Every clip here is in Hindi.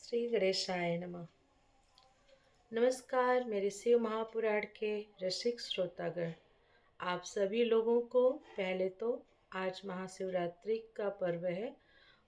श्री गणेशाय नमः। नमस्कार मेरे शिव महापुराण के रसिक श्रोतागण। आप सभी लोगों को पहले तो आज महाशिवरात्रि का पर्व है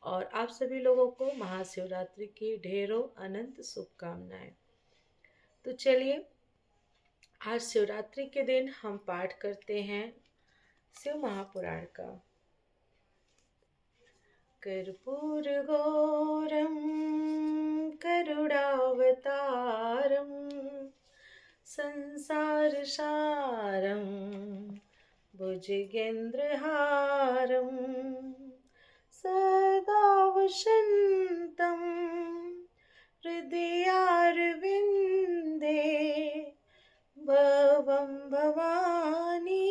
और आप सभी लोगों को महाशिवरात्रि की ढेरों अनंत शुभकामनाएं। तो चलिए, आज शिवरात्रि के दिन हम पाठ करते हैं शिव महापुराण का। कर्पूरगौरं करुणावतारं संसारसारं भुजगेन्द्रहारं सदा वसन्तं हृदयारविन्दे भवं भवानी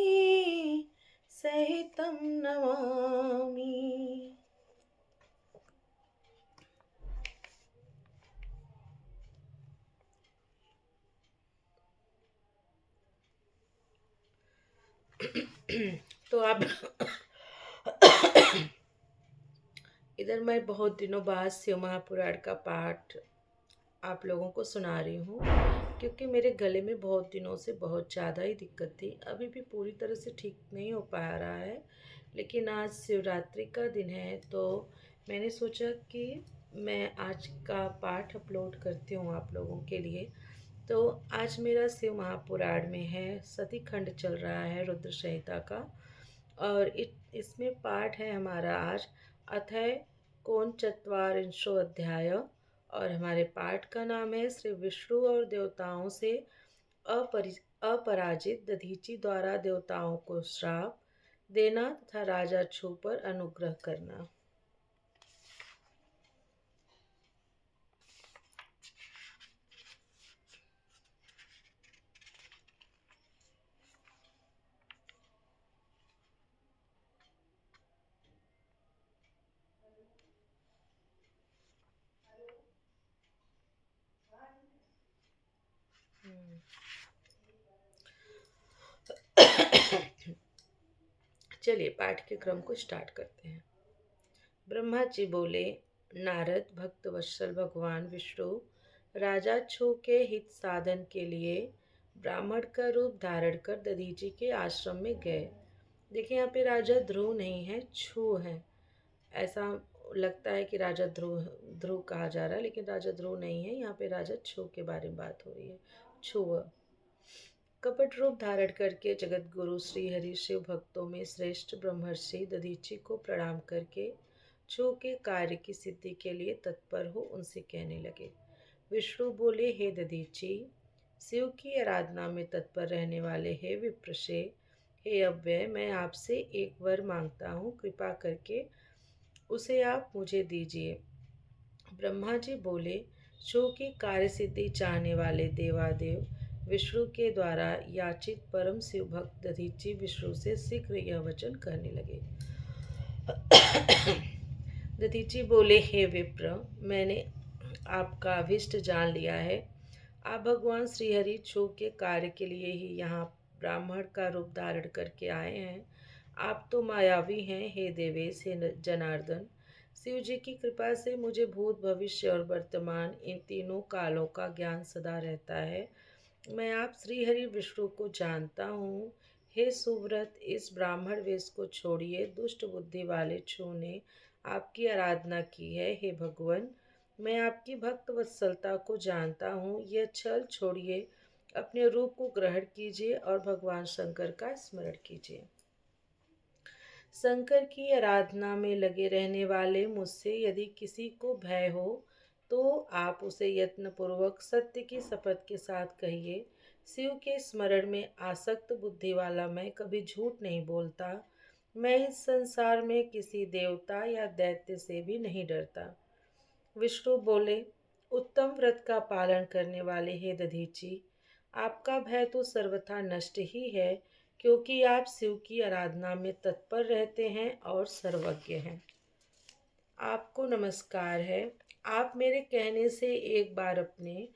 सहितं नमामि। तो आप इधर मैं बहुत दिनों बाद शिव महापुराण का पाठ आप लोगों को सुना रही हूँ, क्योंकि मेरे गले में बहुत दिनों से बहुत ज़्यादा ही दिक्कत थी। अभी भी पूरी तरह से ठीक नहीं हो पा रहा है, लेकिन आज शिवरात्रि का दिन है तो मैंने सोचा कि मैं आज का पाठ अपलोड करती हूँ आप लोगों के लिए। तो आज मेरा शिव महापुराण में है, सती खंड चल रहा है रुद्र संहिता का, और इसमें पाठ है हमारा आज अथय कोन चत्वारिंशो अध्याय। और हमारे पाठ का नाम है श्री विष्णु और देवताओं से अपराजित दधीचि द्वारा देवताओं को श्राप देना तथा राजा छू पर अनुग्रह करना। चलिए पाठ के क्रम को स्टार्ट करते हैं। ब्रह्मा जी बोले, नारद भक्त वत्सल भगवान विष्णु राजा छू के हित साधन के लिए ब्राह्मण का रूप धारण कर दधीचि के आश्रम में गए। देखिए यहाँ पे राजा ध्रुव नहीं है, छू है। ऐसा लगता है कि राजा ध्रुव ध्रुव कहा जा रहा है, लेकिन राजा ध्रुव नहीं है, यहाँ पे राजा छू के बारे में बात हो रही है। छू कपट रूप धारण करके जगत गुरु श्री हरि शिव भक्तों में श्रेष्ठ ब्रह्मर्षि दधीचि को प्रणाम करके छू के कार्य की सिद्धि के लिए तत्पर हो उनसे कहने लगे। विष्णु बोले, हे दधीचि, शिव की आराधना में तत्पर रहने वाले हे विप्रशे, हे अव्यय, मैं आपसे एक वर मांगता हूँ, कृपा करके उसे आप मुझे दीजिए। ब्रह्मा जी बोले, शो की कार्य सिद्धि चाहने वाले देवादेव विष्णु के द्वारा याचित परम शिव भक्त दधीचि विष्णु से शीघ्र यह वचन कहने लगे। दधीचि बोले, हे विप्र, मैंने आपका अभिष्ट जान लिया है। आप भगवान श्रीहरि छू के कार्य के लिए ही यहाँ ब्राह्मण का रूप धारण करके आए हैं। आप तो मायावी हैं, हे देवेश, हे जनार्दन। शिव जी की कृपा से मुझे भूत भविष्य और वर्तमान इन तीनों कालों का ज्ञान सदा रहता है। मैं आप श्रीहरि विष्णु को जानता हूँ। हे सुव्रत, इस ब्राह्मण वेश को छोड़िए। दुष्ट बुद्धि वाले छू ने आपकी आराधना की है। हे भगवान, मैं आपकी भक्त वत्सलता को जानता हूँ। यह छल छोड़िए, अपने रूप को ग्रहण कीजिए और भगवान शंकर का स्मरण कीजिए। शंकर की आराधना में लगे रहने वाले मुझसे यदि किसी को भय हो तो आप उसे यत्नपूर्वक सत्य की शपथ के साथ कहिए। शिव के स्मरण में आसक्त बुद्धि वाला मैं कभी झूठ नहीं बोलता। मैं इस संसार में किसी देवता या दैत्य से भी नहीं डरता। विष्णु बोले, उत्तम व्रत का पालन करने वाले हे दधीचि, आपका भय तो सर्वथा नष्ट ही है, क्योंकि आप शिव की आराधना में तत्पर रहते हैं और सर्वज्ञ हैं। आपको नमस्कार है। आप मेरे कहने से एक बार अपने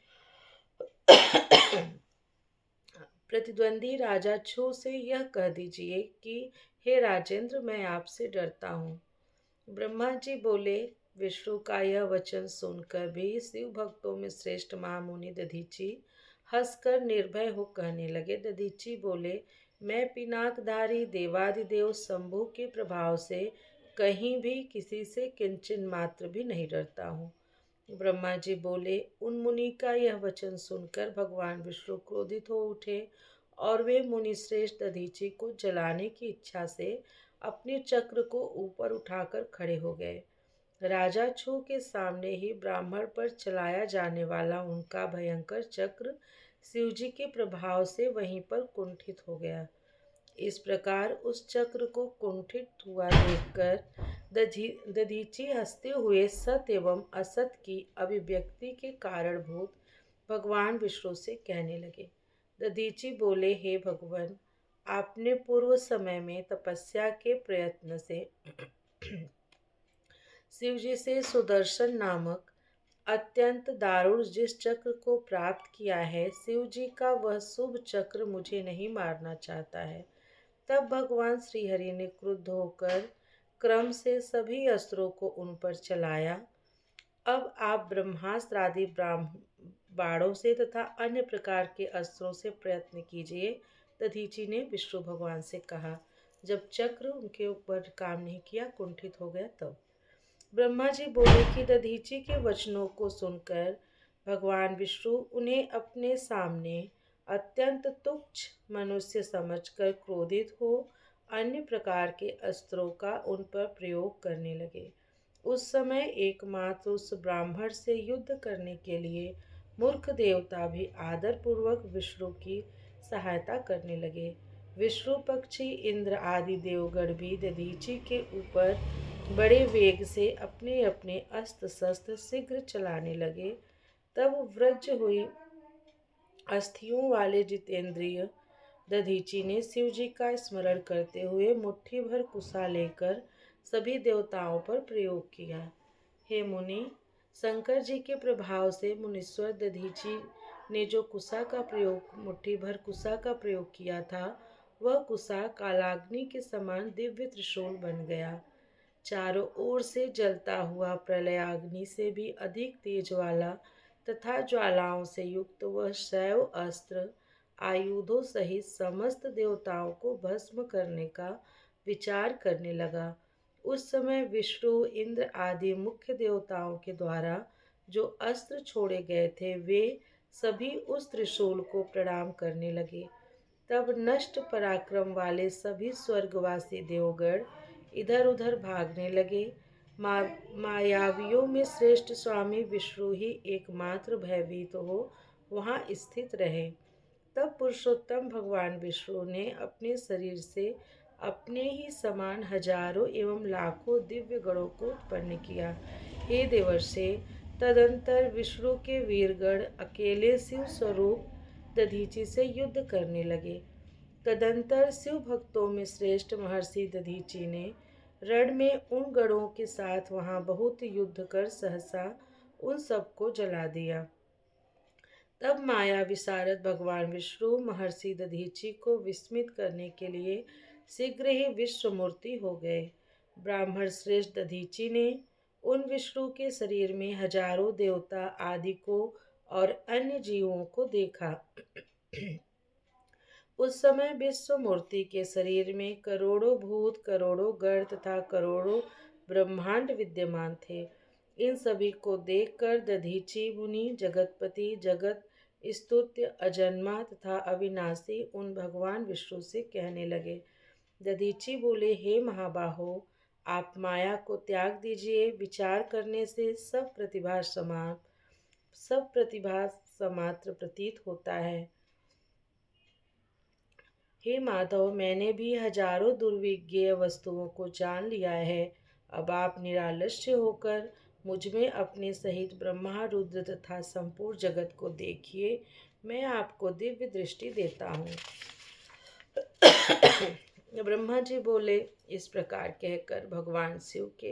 प्रतिद्वंदी राजा छू से यह कह दीजिए कि हे राजेंद्र, मैं आपसे डरता हूँ। ब्रह्मा जी बोले, विष्णु का यह वचन सुनकर भी शिव भक्तों में श्रेष्ठ महामुनि दधीची हंसकर निर्भय हो कहने लगे। दधीची बोले, मैं पिनाकधारी देवादिदेव शंभु के प्रभाव से कहीं भी किसी से किंचन मात्र भी नहीं डरता हूँ। ब्रह्मा जी बोले, उन मुनि का यह वचन सुनकर भगवान विष्णु क्रोधित हो उठे और वे मुनि श्रेष्ठ दधीची को जलाने की इच्छा से अपने चक्र को ऊपर उठाकर खड़े हो गए। राजा छू के सामने ही ब्राह्मण पर चलाया जाने वाला उनका भयंकर चक्र शिवजी के प्रभाव से वहीं पर कुंठित हो गया। इस प्रकार उस चक्र को कुंठित हुआ देखकर दधीची हंसते हुए सत एवं असत की अभिव्यक्ति के कारणभूत भगवान विष्णु से कहने लगे। दधीची बोले, हे भगवान, आपने पूर्व समय में तपस्या के प्रयत्न से शिवजी से सुदर्शन नामक अत्यंत दारुण जिस चक्र को प्राप्त किया है, शिवजी का वह शुभ चक्र मुझे नहीं मारना चाहता है। तब भगवान श्रीहरि ने क्रुद्ध होकर क्रम से सभी अस्त्रों को उन पर चलाया। अब आप ब्रह्मास्त्र आदि बाणों से तथा अन्य प्रकार के अस्त्रों से प्रयत्न कीजिए। दधीची ने विष्णु भगवान से कहा। जब चक्र उनके ऊपर काम नहीं किया, कुंठित हो गया, तब ब्रह्मा जी बोले कि दधीची के वचनों को सुनकर भगवान विष्णु उन्हें अपने सामने अत्यंत तुच्छ मनुष्य समझकर क्रोधित हो अन्य प्रकार के अस्त्रों का उन पर प्रयोग करने लगे। उस समय एकमात्र उस ब्राह्मण से युद्ध करने के लिए मूर्ख देवता भी आदर पूर्वक विष्णु की सहायता करने लगे। विष्णु पक्षी इंद्र आदि देवगण भी दधीची के ऊपर बड़े वेग से अपने अपने अस्त्र शस्त्र शीघ्र चलाने लगे। तब वज्र हुई अस्थियों वाले जितेंद्रिय दधीची ने शिवजी का स्मरण करते हुए मुट्ठी भर कुशा लेकर सभी देवताओं पर प्रयोग किया। हे मुनि, शंकर जी के प्रभाव से मुनीश्वर दधीची ने जो कुशा का प्रयोग मुट्ठी भर कुशा का प्रयोग किया था, वह कुशा कालाग्नि के समान दिव्य त्रिशूल बन गया। चारों ओर से जलता हुआ प्रलयाग्नि से भी अधिक तेज वाला तथा ज्वालाओं से युक्त वह शैव अस्त्र आयुधों सहित समस्त देवताओं को भस्म करने का विचार करने लगा। उस समय विष्णु इंद्र आदि मुख्य देवताओं के द्वारा जो अस्त्र छोड़े गए थे, वे सभी उस त्रिशूल को प्रणाम करने लगे। तब नष्ट पराक्रम वाले सभी स्वर्गवासी देवगण इधर उधर भागने लगे। मायावियों में श्रेष्ठ स्वामी विष्णु ही एकमात्र भयभीत हो वहाँ स्थित रहे। तब पुरुषोत्तम भगवान विष्णु ने अपने शरीर से अपने ही समान हजारों एवं लाखों दिव्य गणों को उत्पन्न किया। हे देवर्षि, तदंतर विष्णु के वीरगण अकेले शिव स्वरूप दधीची से युद्ध करने लगे। तदंतर शिव भक्तों में श्रेष्ठ महर्षि दधीची ने रण में उन गणों के साथ वहां बहुत युद्ध कर सहसा उन सबको जला दिया। तब माया विशारद भगवान विष्णु महर्षि दधीची को विस्मित करने के लिए शीघ्र ही विश्वमूर्ति हो गए। ब्राह्मण श्रेष्ठ दधीची ने उन विष्णु के शरीर में हजारों देवता आदि को और अन्य जीवों को देखा। उस समय विश्वमूर्ति के शरीर में करोड़ों भूत, करोड़ों गण तथा करोड़ों ब्रह्मांड विद्यमान थे। इन सभी को देखकर दधीची मुनि जगतपति, जगत स्तुत्य, अजन्मा तथा अविनाशी उन भगवान विष्णु से कहने लगे। दधीची बोले, हे महाबाहो, आप माया को त्याग दीजिए। विचार करने से सब प्रतिभा समात्र प्रतीत होता है। हे माधव, मैंने भी हजारों दुर्विज्ञेय वस्तुओं को जान लिया है। अब आप निरालस्य होकर मुझ में अपने सहित ब्रह्मा, रुद्र तथा संपूर्ण जगत को देखिए। मैं आपको दिव्य दृष्टि देता हूँ। ब्रह्मा जी बोले। इस प्रकार कहकर भगवान शिव के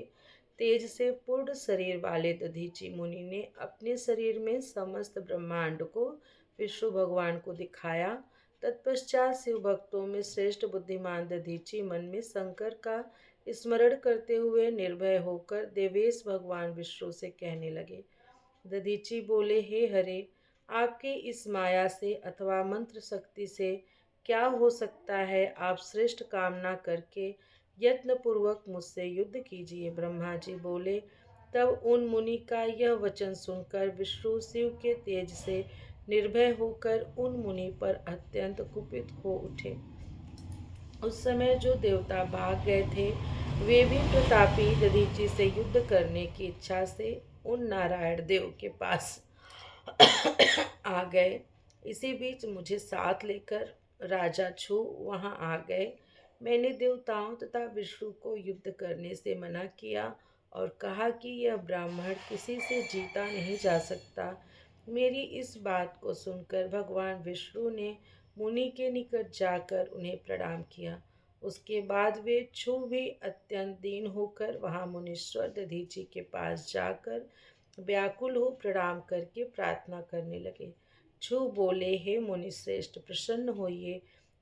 तेज से पूर्ण शरीर वाले दधीची मुनि ने अपने शरीर में समस्त ब्रह्मांड को विष्णु भगवान को दिखाया। तत्पश्चात शिव भक्तों में श्रेष्ठ बुद्धिमान दधीची मन में शंकर का स्मरण करते हुए निर्भय होकर देवेश भगवान विष्णु से कहने लगे। दधीची बोले, हे हरे, आपकी इस माया से अथवा मंत्र शक्ति से क्या हो सकता है? आप श्रेष्ठ कामना करके यत्नपूर्वक मुझसे युद्ध कीजिए। ब्रह्मा जी बोले, तब उन मुनि का यह वचन सुनकर विष्णु शिव के तेज से निर्भय होकर उन मुनि पर अत्यंत कुपित हो उठे। उस समय जो देवता भाग गए थे, वे भी प्रतापी दधीची से युद्ध करने की इच्छा से उन नारायण देव के पास आ गए। इसी बीच मुझे साथ लेकर राजा छू वहां आ गए। मैंने देवताओं तथा विष्णु को युद्ध करने से मना किया और कहा कि यह ब्राह्मण किसी से जीता नहीं जा सकता। मेरी इस बात को सुनकर भगवान विष्णु ने मुनि के निकट जाकर उन्हें प्रणाम किया। उसके बाद वे छू भी अत्यंत दीन होकर वहां मुनीश्वर दधीची के पास जाकर व्याकुल हो प्रणाम करके प्रार्थना करने लगे। छू बोले, हे मुनि श्रेष्ठ, प्रसन्न होइए।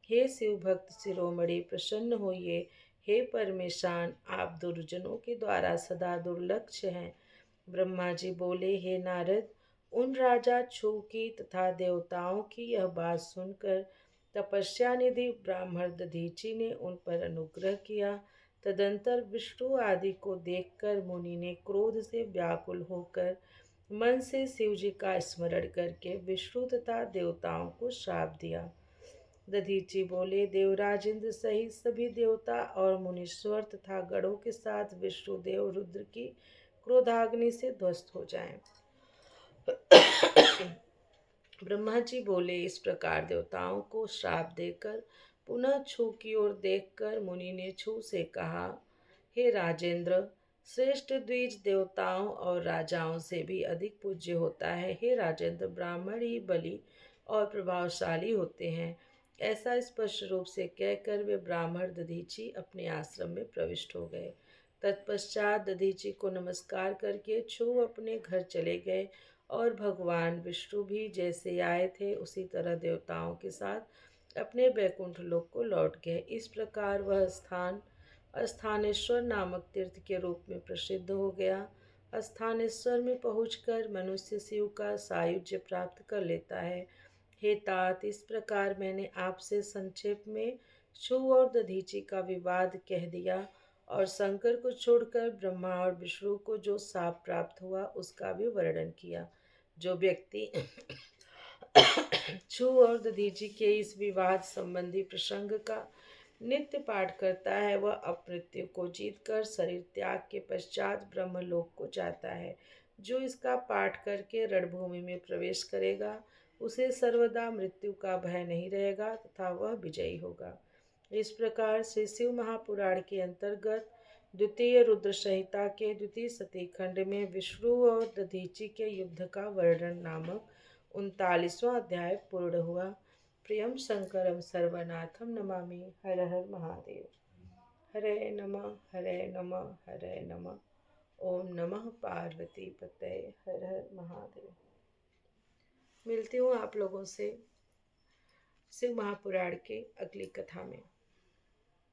हे शिव भक्त शिरोमणि, प्रसन्न होइए। हे परमेशान, आप दुर्जनों के द्वारा सदा दुर्लक्ष्य हैं। ब्रह्मा जी बोले, हे नारद, उन राजा छू की तथा देवताओं की यह बात सुनकर तपस्या निधि ब्राह्मण दधीची ने उन पर अनुग्रह किया। तदंतर विष्णु आदि को देखकर मुनि ने क्रोध से व्याकुल होकर मन से शिव जी का स्मरण करके विष्णु तथा देवताओं को श्राप दिया। दधीची बोले, देवराजेंद्र सहित सभी देवता और मुनीश्वर तथा गणों के साथ विष्णुदेव रुद्र की क्रोधाग्नि से ध्वस्त हो जाएं। ब्रह्मा जी बोले, इस प्रकार देवताओं को श्राप देकर पुनः छू की ओर देखकर मुनि ने छू से कहा, हे राजेंद्र, श्रेष्ठ द्विज देवताओं और राजाओं से भी अधिक पूज्य होता है। हे राजेंद्र, ब्राह्मण ही बलि और प्रभावशाली होते हैं। ऐसा स्पष्ट रूप से कहकर वे ब्राह्मण दधीची अपने आश्रम में प्रविष्ट हो गए। तत्पश्चात दधीची को नमस्कार करके छू अपने घर चले गए और भगवान विष्णु भी जैसे आए थे उसी तरह देवताओं के साथ अपने बैकुंठ लोक को लौट गए। इस प्रकार वह स्थान स्थानेश्वर नामक तीर्थ के रूप में प्रसिद्ध हो गया। स्थानेश्वर में पहुंचकर मनुष्य शिव का सायुज्य प्राप्त कर लेता है। हे तात, इस प्रकार मैंने आपसे संक्षेप में छू और दधीची का विवाद कह दिया और शंकर को छोड़कर ब्रह्मा और विष्णु को जो शाप प्राप्त हुआ उसका भी वर्णन किया। जो व्यक्ति छू और दधीची के इस विवाद संबंधी प्रसंग का नित्य पाठ करता है वह अपमृत्यु को जीतकर शरीर त्याग के पश्चात ब्रह्मलोक को जाता है। जो इसका पाठ करके रणभूमि में प्रवेश करेगा उसे सर्वदा मृत्यु का भय नहीं रहेगा तथा वह विजयी होगा। इस प्रकार से शिव महापुराण के अंतर्गत द्वितीय रुद्र संहिता के द्वितीय सती खंड में विष्णु और दधीची के युद्ध का वर्णन नामक 39वां अध्याय पूर्ण हुआ। प्रियम शंकरम सर्वनाथम नमामि। हर हर महादेव। हरे नमः, हरे नमः, हरे नमः। ओम नमः पार्वती पतये। हर हर महादेव। मिलती हूँ आप लोगों से शिव महापुराण की अगली कथा में।